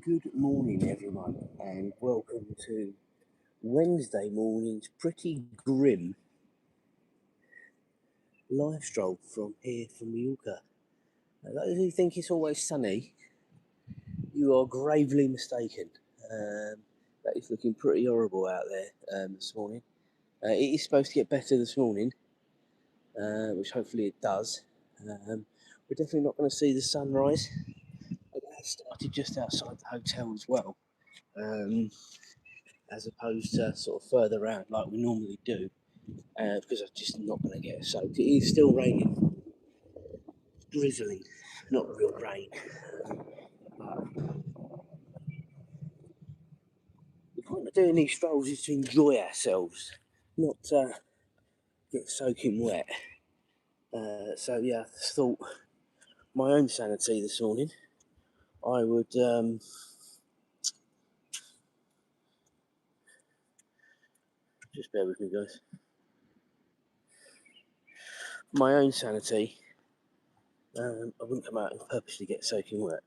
Good morning, everyone, and welcome to Wednesday morning's pretty grim live stroll from Mallorca. Those who think it's always sunny, you are gravely mistaken. That is looking pretty horrible out there this morning. It is supposed to get better this morning, which hopefully it does. We're definitely not going to see the sunrise. It has started just outside the hotel as well. As opposed to sort of further around like we normally do, because I'm just not going to get soaked. It is still raining, drizzling, not real rain. But the point of doing these strolls is to enjoy ourselves, not get soaking wet. So yeah, I thought my own sanity this morning, I would just bear with me, guys. My own sanity, I wouldn't come out and purposely get soaking wet.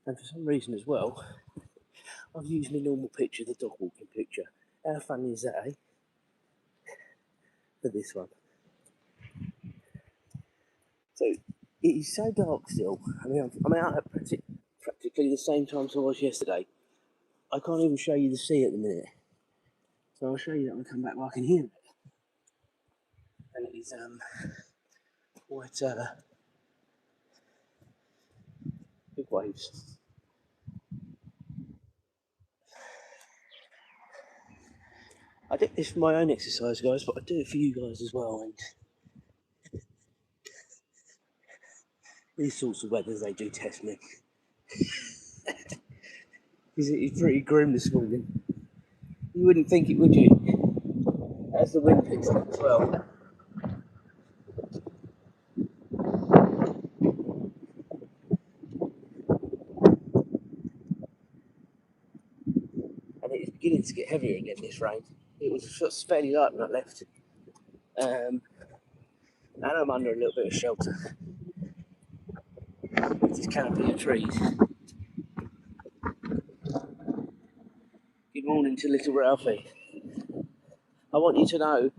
And for some reason as well, I've used my normal picture, the dog walking picture. How funny is that, eh? For this one. So it is so dark still. I mean, I'm out at practically the same time as I was yesterday. I can't even show you the sea at the minute. So I'll show you that when I come back where I can hear it. And it is quite big waves. I do this for my own exercise, guys, but I do it for you guys as well. And these sorts of weathers, they do test me. It's pretty grim this morning. You wouldn't think it, would you? As the wind picks up as well. And it is beginning to get heavier again, this rain. It was fairly light when I left. And I'm under a little bit of shelter. This canopy of trees. Good morning to little Ralphie. I want you to know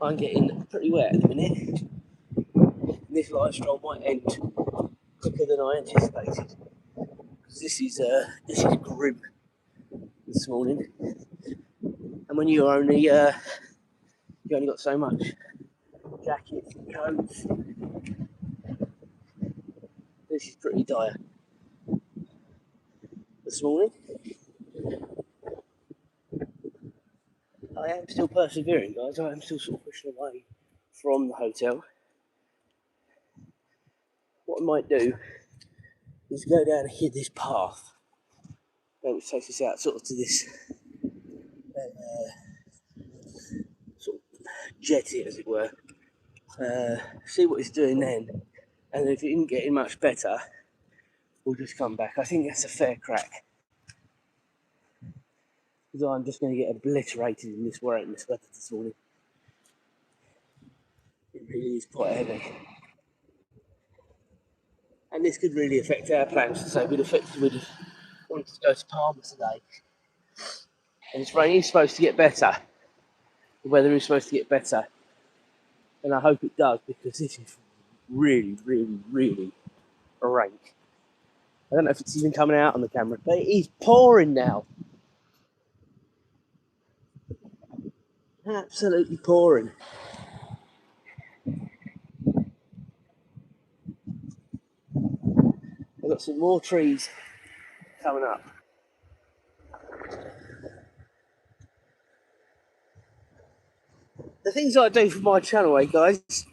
I'm getting pretty wet at the minute. This live stroll might end quicker than I anticipated. Because this is grim this morning. And when you only got so much jackets and coats, this is pretty dire. This morning, I am still persevering, guys. I am still sort of pushing away from the hotel. What I might do is go down and hit this path, which takes us out sort of to this sort of jetty, as it were. See what it's doing then, and if it isn't getting much better, we'll just come back. I think that's a fair crack, because I'm just going to get obliterated in this weather this morning. It really is quite heavy. And this could really affect our plans. So we'd wanted to go to Palma today. And it's rain is supposed to get better. The weather is supposed to get better. And I hope it does, because this is really, really, really rank. I don't know if it's even coming out on the camera, but it is pouring now. Absolutely pouring. I've got some more trees coming up. The things I do for my channel, guys.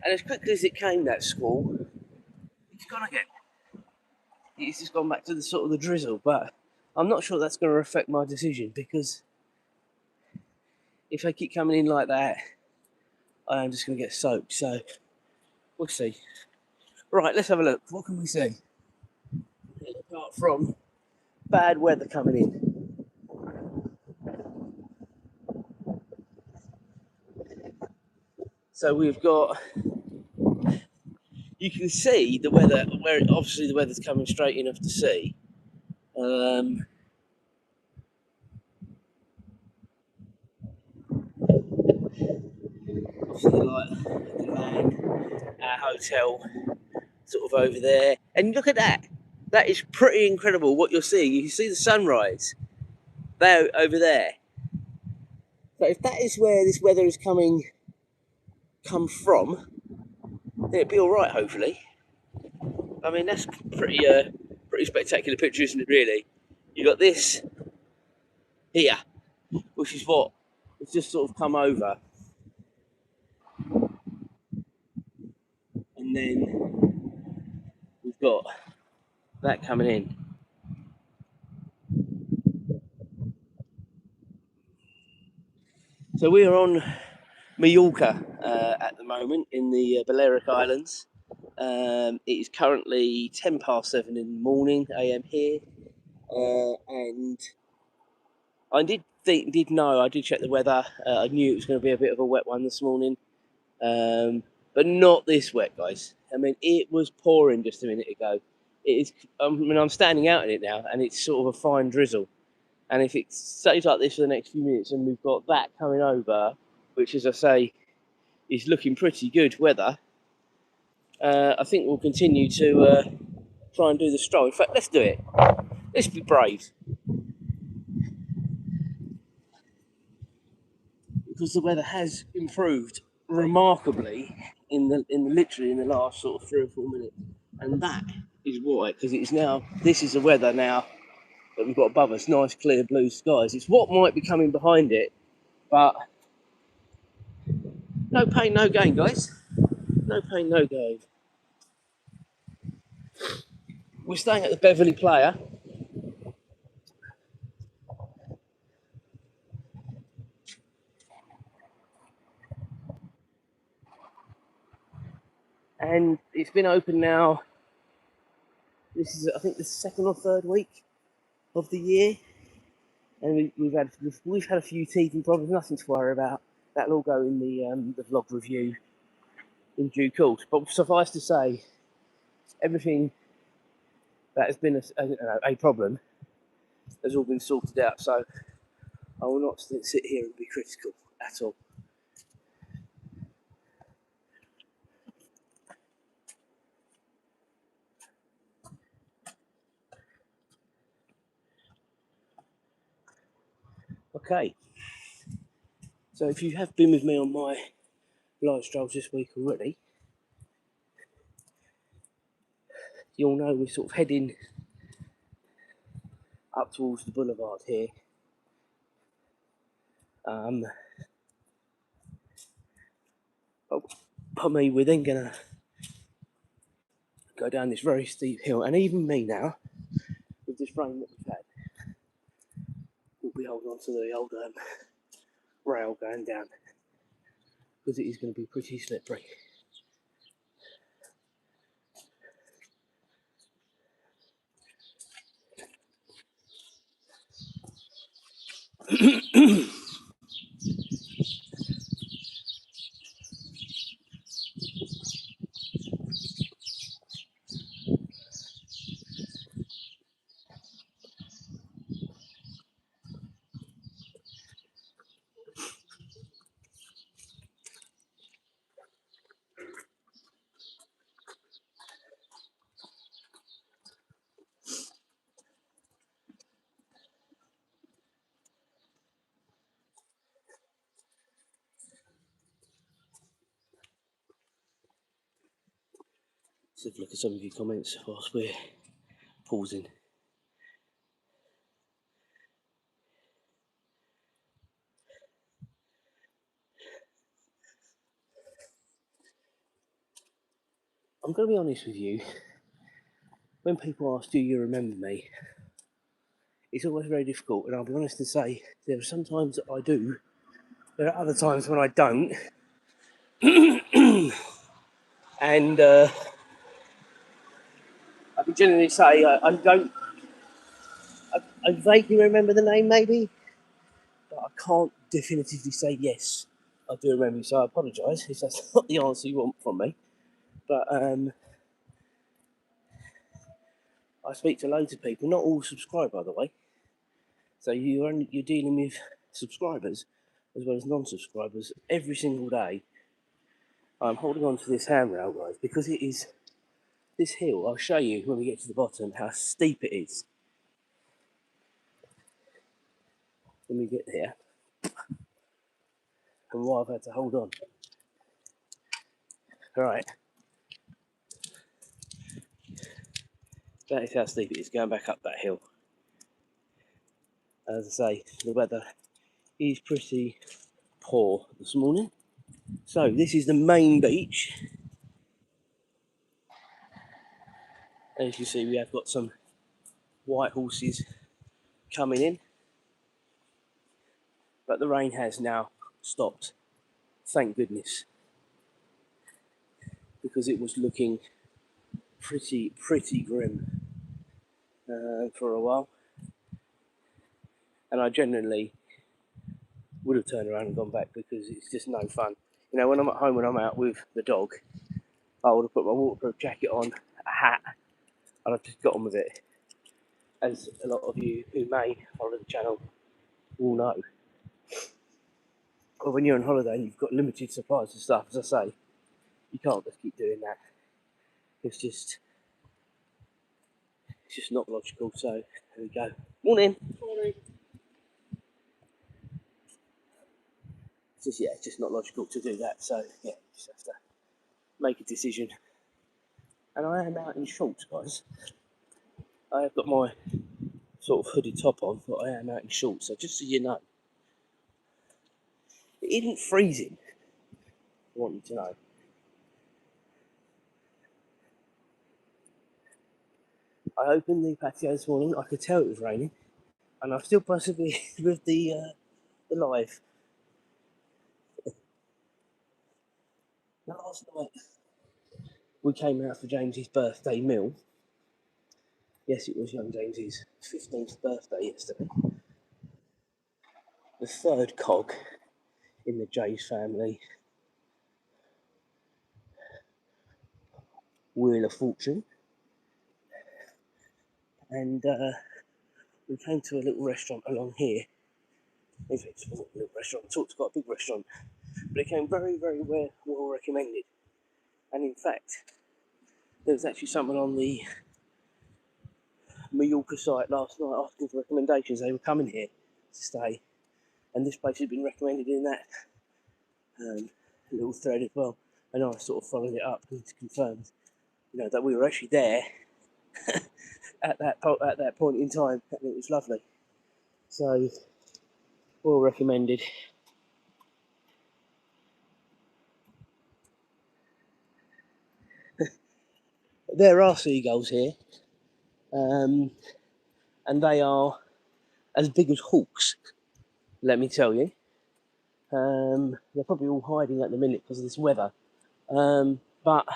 And as quickly as it came, that squall, it's gone again. It's just gone back to the sort of the drizzle, but I'm not sure that's going to affect my decision, because if they keep coming in like that, I am just going to get soaked. So we'll see. Right, let's have a look. What can we see? Apart from bad weather coming in. So we've got, you can see the weather, where obviously the weather's coming straight in off the sea. Obviously like the land, our hotel, sort of over there. And look at that. That is pretty incredible what you're seeing. You can see the sunrise there over there. So if that is where this weather is come from, then it'd be all right, hopefully. I mean, that's pretty spectacular picture, isn't it? Really, you got this here, which is what it's just sort of come over, and then we've got that coming in. So we are on Mallorca at the moment in the Balearic Islands. It is currently 7:10 in the morning AM here, and I did know, I did check the weather. I knew it was going to be a bit of a wet one this morning, but not this wet, guys. I mean, it was pouring just a minute ago. It is. I mean, I'm standing out in it now, and it's sort of a fine drizzle. And if it stays like this for the next few minutes, and we've got that coming over, which, as I say, is looking pretty good weather, I think we'll continue to try and do the stroll. In fact, let's do it. Let's be brave, because the weather has improved remarkably literally in the last sort of 3 or 4 minutes, and that is why, because it is now, this is the weather now that we've got above us, nice clear blue skies. It's what might be coming behind it, but no pain, no gain, guys. No pain, no gain. We're staying at the Beverly Player. And it's been open now. This is, I think, the second or third week of the year, and we've had a few teething problems. Nothing to worry about. That'll all go in the vlog review in due course. But suffice to say, everything that has been a problem has all been sorted out. So I will not sit here and be critical at all. Okay. So if you have been with me on my live strolls this week already, you'll know we're sort of heading up towards the boulevard here. Pardon me, we're then going to go down this very steep hill, and even me now, with this rain that we've had, we'll be holding on to the old rail going down, because it is going to be pretty slippery. Let's have a look at some of your comments whilst we're pausing. I'm going to be honest with you. When people ask, do you remember me? It's always very difficult, and I'll be honest and say there are some times that I do. There are other times when I don't. And I can generally say I don't. I vaguely remember the name, maybe, but I can't definitively say yes. I do remember you, so I apologise if that's not the answer you want from me. But I speak to loads of people, not all subscribe, by the way. So you're dealing with subscribers as well as non-subscribers every single day. I'm holding on to this handrail, guys, because it is this hill. I'll show you when we get to the bottom how steep it is. When we get there, and why I've had to hold on. All right, that is how steep it is going back up that hill. As I say, the weather is pretty poor this morning. So this is the main beach. As you can see, we have got some white horses coming in, but the rain has now stopped. Thank goodness, because it was looking pretty grim for a while, and I genuinely would have turned around and gone back because it's just no fun. You know, when I'm at home, when I'm out with the dog, I would have put my waterproof jacket on, a hat, and I've just got on with it. As a lot of you who may follow the channel will know. But when you're on holiday and you've got limited supplies of stuff, as I say, you can't just keep doing that. It's just not logical. So there we go. Morning. Morning. It's just not logical to do that. So yeah, just have to make a decision. And I am out in shorts, guys. I have got my sort of hooded top on, but I am out in shorts. So just so you know, it isn't freezing. I want you to know. I opened the patio this morning. I could tell it was raining, and I still possibly with the live. Last night we came out for James's birthday meal. Yes, it was young James's 15th birthday yesterday. The third cog in the J's family wheel of fortune, and we came to a little restaurant along here. In fact, it wasn't a little restaurant. It's quite a big restaurant, but it came very well recommended. And in fact, there was actually someone on the Mallorca site last night asking for recommendations. They were coming here to stay, and this place had been recommended in that little thread as well. And I sort of followed it up and confirmed, that we were actually there at that point in time, and it was lovely. So, well recommended. There are seagulls here, and they are as big as hawks, let me tell you. They're probably all hiding at the minute because of this weather. But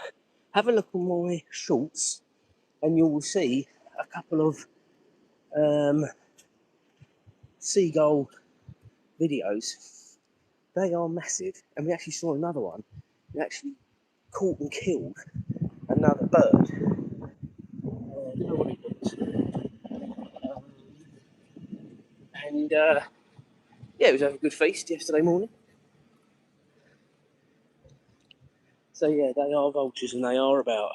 have a look on my shorts and you will see a couple of seagull videos. They are massive, and we actually saw another one. We actually caught and killed another bird. I don't know what it was. And it was having a good feast yesterday morning. So yeah, they are vultures, and they are about.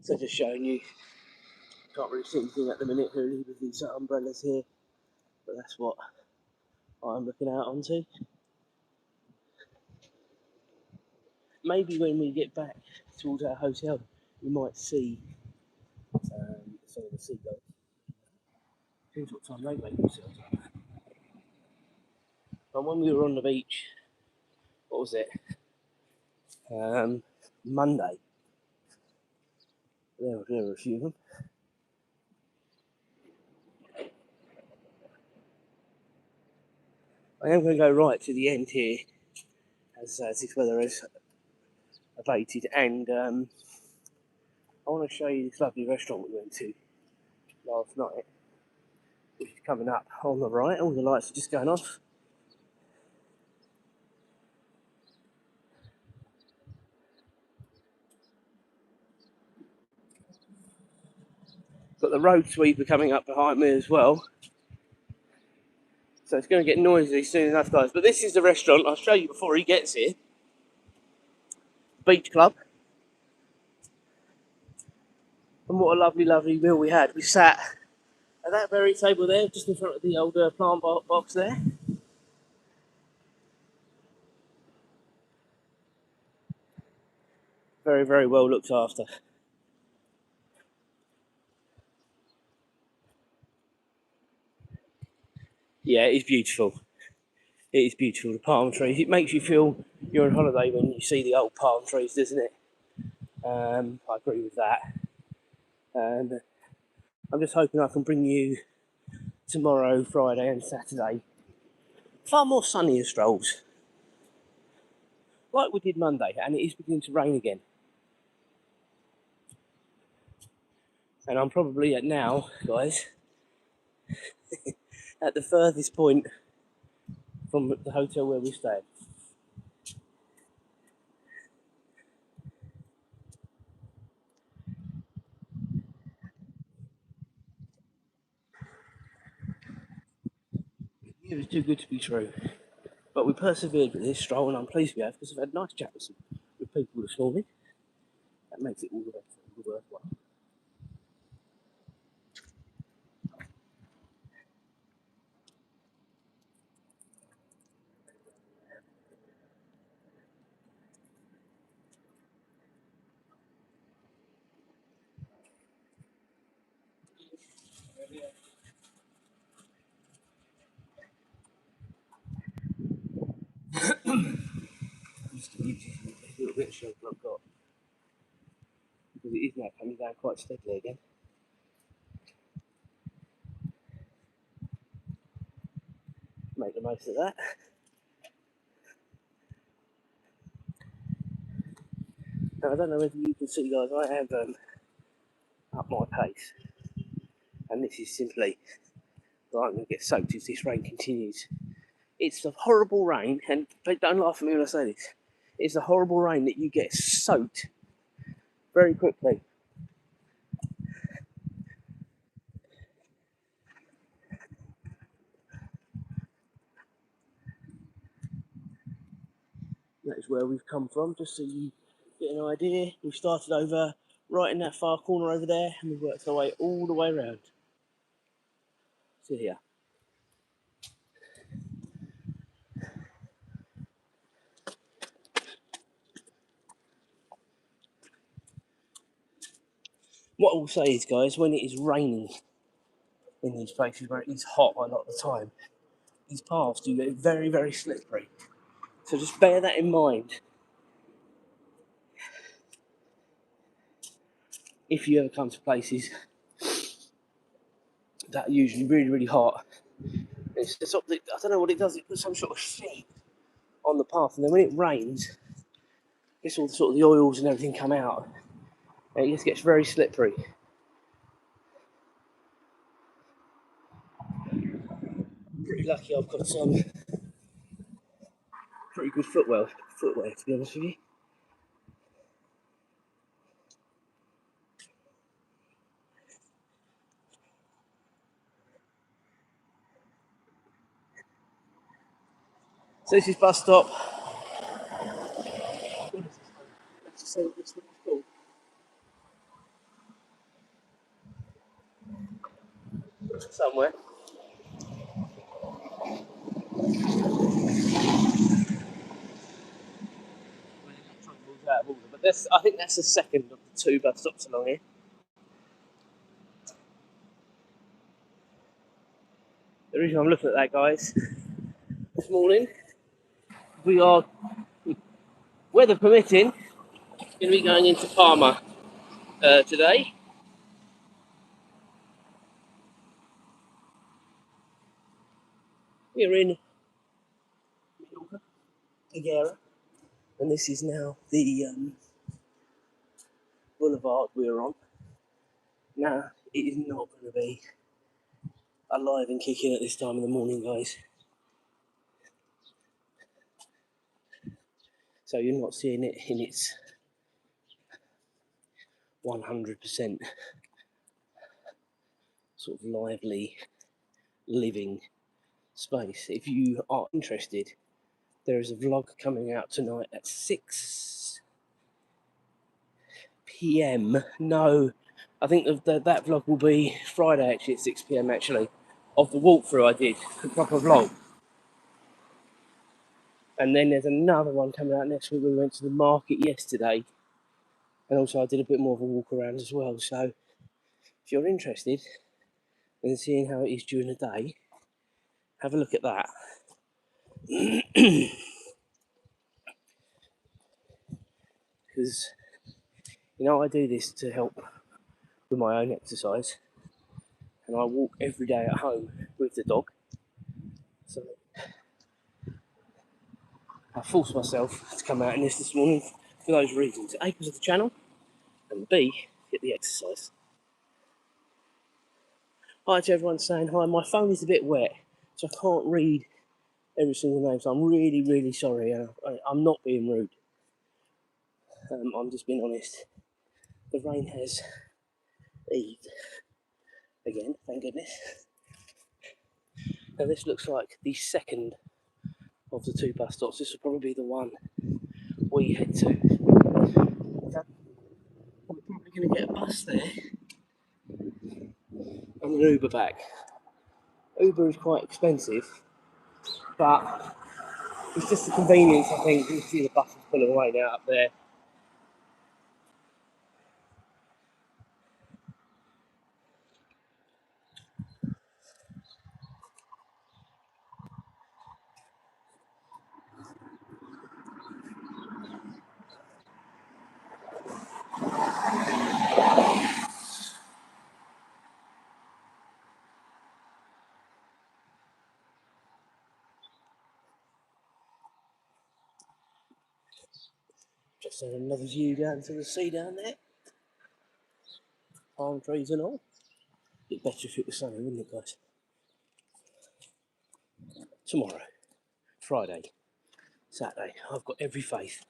So just showing you, can't really see anything at the minute really with these umbrellas here, but that's what I'm looking out onto. Maybe when we get back towards our hotel, we might see some of the seagulls. Depends what time they make themselves up. And when we were on the beach, what was it? Monday. There were a few of them. I am going to go right to the end here, as this weather has abated, and I want to show you this lovely restaurant we went to last night, which is coming up on the right. All the lights are just going off. Got the road sweeper coming up behind me as well. So it's going to get noisy soon enough, guys. But this is the restaurant. I'll show you before he gets here. Beach Club. And what a lovely, lovely meal we had. We sat at that very table there, just in front of the old plant box there. Very, very well looked after. Yeah, it is beautiful. It is beautiful, the palm trees. It makes you feel you're on holiday when you see the old palm trees, doesn't it? I agree with that. And I'm just hoping I can bring you tomorrow, Friday and Saturday far more sunnier strolls, like we did Monday, and it is beginning to rain again. And I'm probably at now, guys, at the furthest point from the hotel where we stayed. It was too good to be true. But we persevered with this stroll, and I'm pleased we have, because I've had a nice chat with people this morning. That makes it all the better, all the worthwhile. Just to give you a little bit of shelter I've got, because it is now coming down quite steadily again. Make the most of that. Now, I don't know whether you can see, guys, I have up my pace, and this is simply that I'm going to get soaked if this rain continues. It's the horrible rain, and don't laugh at me when I say this, it's the horrible rain that you get soaked very quickly. That is where we've come from, just so you get an idea. We started over right in that far corner over there, and we worked our way all the way around to here. What I will say is, guys, when it is raining in these places where it is hot a lot of the time, these paths do get very, very slippery. So just bear that in mind if you ever come to places that are usually really, really hot. It's sort of, I don't know what it does, it puts some sort of sheet on the path, and then when it rains, I guess all the sort of the oils and everything come out, and it just gets very slippery. Pretty lucky I've got some pretty good footwear, to be honest with you. So this is bus stop. Let's just say what this one's called. Somewhere. But I think that's the second of the two bus stops along here. The reason I'm looking at that, guys, this morning. We are, weather permitting, going to be going into Palma today. We're in Mallorca, Paguera, and this is now the boulevard we're on. Now, it is not going to be alive and kicking at this time of the morning, guys. So you're not seeing it in its 100% sort of lively, living space. If you are interested, there is a vlog coming out tonight at 6 p.m. No, I think that vlog will be Friday actually at 6 p.m. actually, of the walkthrough I did, the proper vlog. And then there's another one coming out next week. We went to the market yesterday, and also I did a bit more of a walk around as well. So if you're interested in seeing how it is during the day, have a look at that. Because, you know, I do this to help with my own exercise, and I walk every day at home with the dog. So I forced myself to come out in this morning for those reasons. A, because of the channel, and B, get the exercise. Hi to everyone saying hi. My phone is a bit wet, so I can't read every single name, so I'm really, really sorry. I'm not being rude. I'm just being honest. The rain has eased again, thank goodness. Now this looks like the second of the two bus stops. This will probably be the one we head to. We're probably going to get a bus there and an Uber back. Uber is quite expensive, but it's just the convenience, I think. You see the buses pulling away now up there. Just another view down to the sea down there. Palm trees and all. Bit better if it was sunny, wouldn't it, guys? Tomorrow, Friday, Saturday, I've got every faith.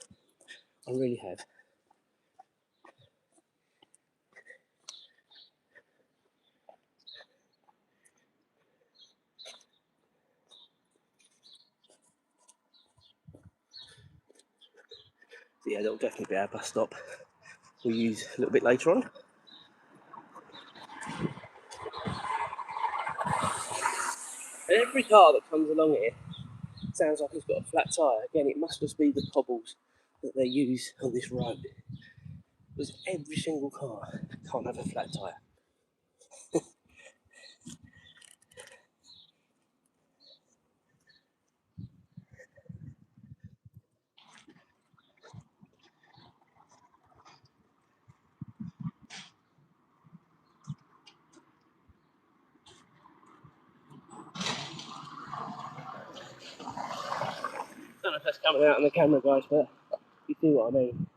I really have. So yeah, that'll definitely be our bus stop. We'll use a little bit later on. And every car that comes along here sounds like it's got a flat tyre. Again, it must just be the cobbles that they use on this road. Because every single car can't have a flat tyre. I don't know if that's coming out on the camera, guys, but you see what I mean.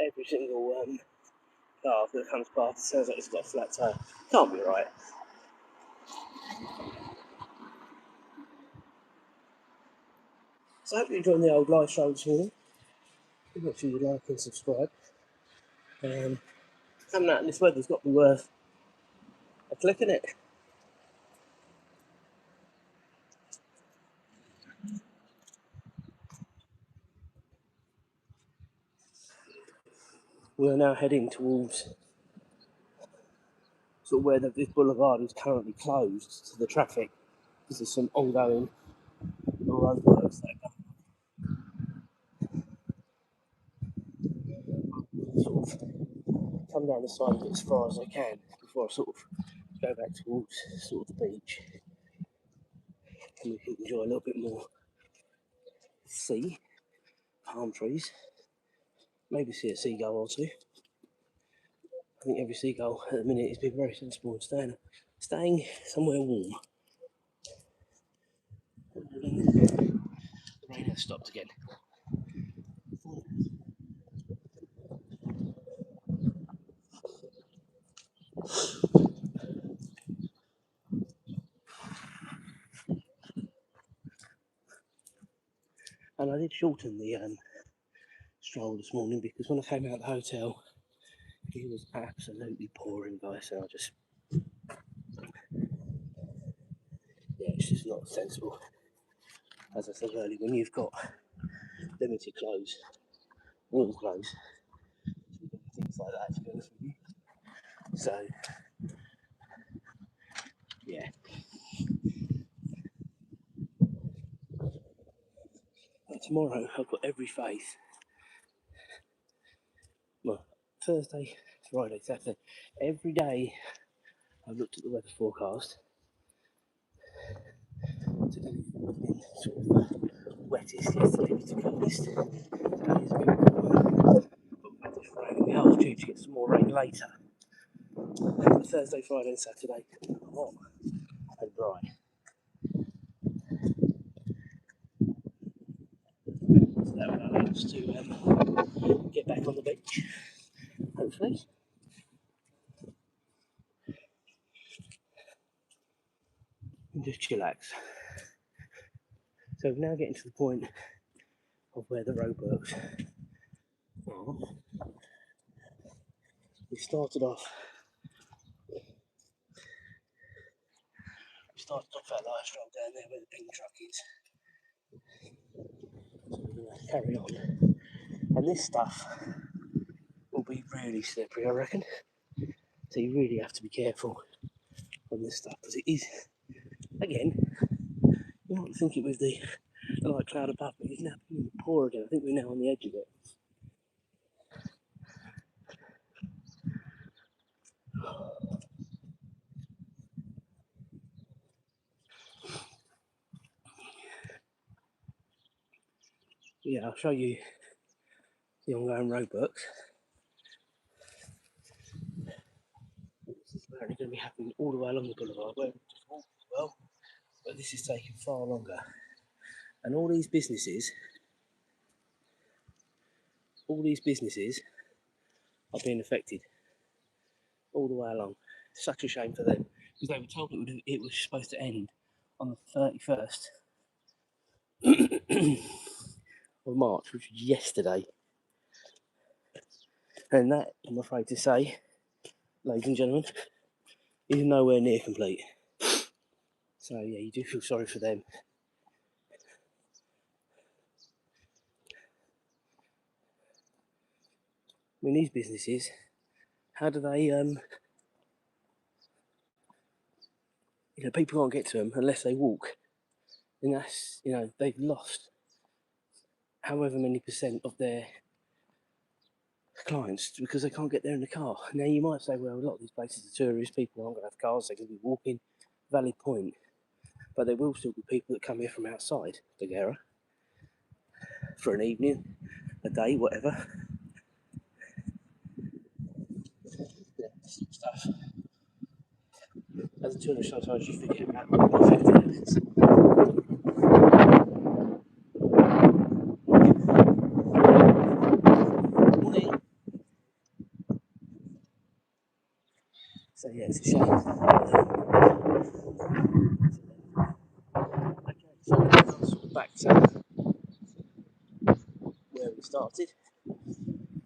Every single car that comes past sounds like it's got a flat tyre. Can't be right. So I hope you enjoyed the old live show this morning. Make sure you like and subscribe. Coming out in this weather's got to be worth a click, innit? We are now heading towards sort of where this boulevard is currently closed to the traffic because there's some ongoing roadworks that sort of come down the side of it as far as I can before I sort of go back towards sort of the beach. and we can enjoy a little bit more sea, palm trees, maybe see a seagull or two. I think every seagull at the minute has been very sensible and staying somewhere warm. The rain has stopped again. And I did shorten the stroll this morning because when I came out of the hotel, it was absolutely pouring, guys. And I just, it's just not sensible. As I said earlier, when you've got limited clothes, warm clothes, things like that, to be honest with you. So, yeah. But tomorrow, I've got every faith. Well, Thursday, Friday, Saturday, every day I've looked at the weather forecast. Today's been sort of wettest, yesterday was the coolest. Today's a bit warmer, but weather's rain. We are due to get some more rain later. But Thursday, Friday, and Saturday, hot and dry. So that will allow us to get back on the beach, hopefully. And just chillax. So we're now getting to the point of where the roadworks are. We started off our live stroll down there where the pink truck is. So we're going to carry on. And this stuff will be really slippery, I reckon. So you really have to be careful on this stuff because it is, again, you might think it was the light cloud above me. It's now beginning to pour again. I think we're now on the edge of it. Yeah, I'll show you the ongoing roadworks. This is apparently going to be happening all the way along the boulevard where we just walked as well, but this is taking far longer. And all these businesses are being affected all the way along. Such a shame for them because they were told it was supposed to end on the 31st of March, which was yesterday. And that, I'm afraid to say, ladies and gentlemen, is nowhere near complete. So yeah, you do feel sorry for them. I mean, these businesses, how do they, people can't get to them unless they walk. And that's, they've lost however many percent of their clients because they can't get there in the car. Now you might say, well, a lot of these places are tourist, people aren't going to have cars, they're going to be walking, valid point. But there will still be people that come here from outside Paguera for an evening, a day, whatever. Yeah, stuff. As a tourist, sometimes you forget about what affected it is. So yeah, it's a shame. Okay, so we're sort of back to where we started.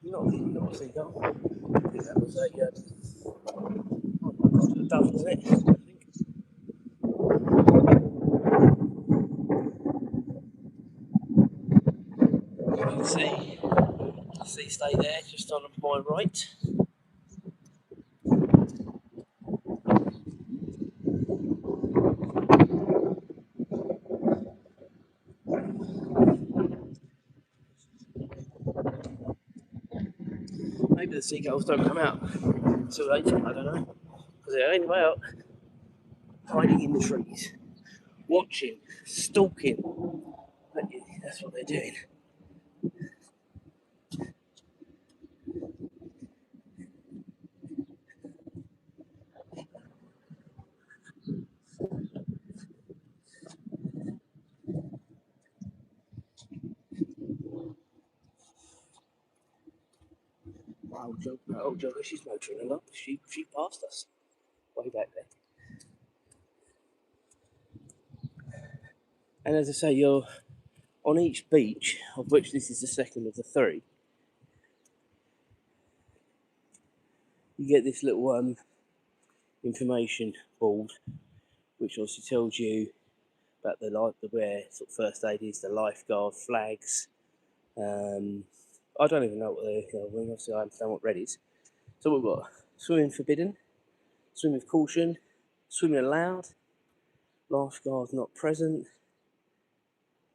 Not a seagull. I think that was a dove, wasn't it? I think. You can see the sea stay there, just on my right. Maybe the seagulls don't come out too late, I don't know. Because they're anyway out hiding in the trees. watching, stalking. That's what they're doing. Old jogger, she's motoring along. She passed us way back there. And as I say, you're on each beach, of which this is the second of the three. You get this little information board, which obviously tells you about where sort of first aid is, the lifeguard flags. I don't even know what they're doing. Obviously, I understand what red is. So we've got swimming forbidden, swim with caution, swimming allowed, lifeguard not present,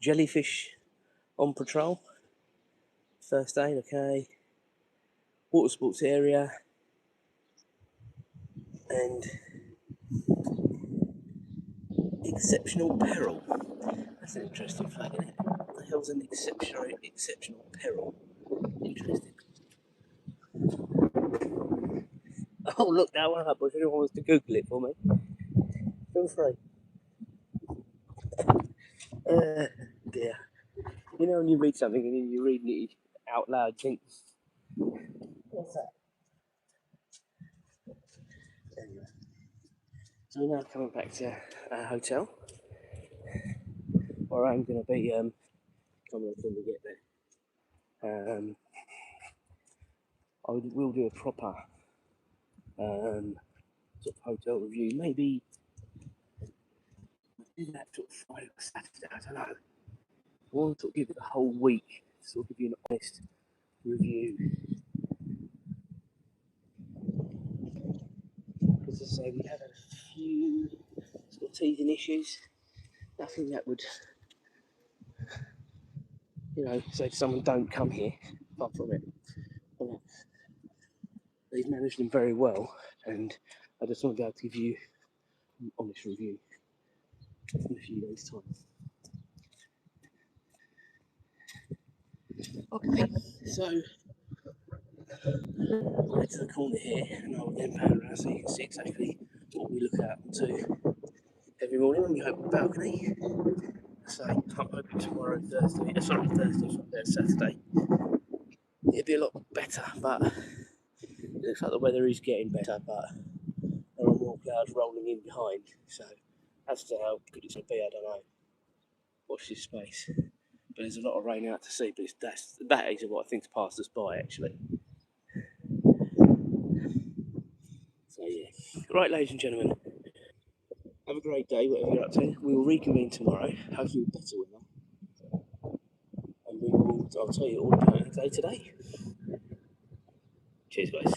jellyfish on patrol, first aid, okay, water sports area, and exceptional peril. That's an interesting flag, isn't it? What the hell's an exceptional peril? Interesting. Oh, look that one up. If anyone wants to Google it for me, feel free. Dear. You know when you read something and then you're reading it out loud, you think, what's that? Anyway. So we're now coming back to our hotel, where I'm going to be coming up when we get there. I will do a proper sort of hotel review, maybe do that sort of Friday or Saturday, I don't know. I want to sort of give it a whole week, sort of give you an honest review. Because as I say, we have had a few sort of teething issues. Nothing that would, say to someone, don't come here, apart from it. But they've managed them very well, and I just want to be able to give you an honest review in a few days' time. Okay, so I'll head to the corner here and I'll then pan around so you can see exactly what we look out onto every morning when we open the balcony. So I'm hoping tomorrow, Saturday, Saturday, it'll be a lot better, but it looks like the weather is getting better, but there are more clouds rolling in behind, so as to how good it's going to be, I don't know. Watch this space. But there's a lot of rain out to sea, but that is what I think's passed us by, actually. So yeah. Right, ladies and gentlemen, have a great day, whatever you're up to. We will reconvene tomorrow, hopefully with better weather. And I'll tell you all about the day today. Cheers, guys.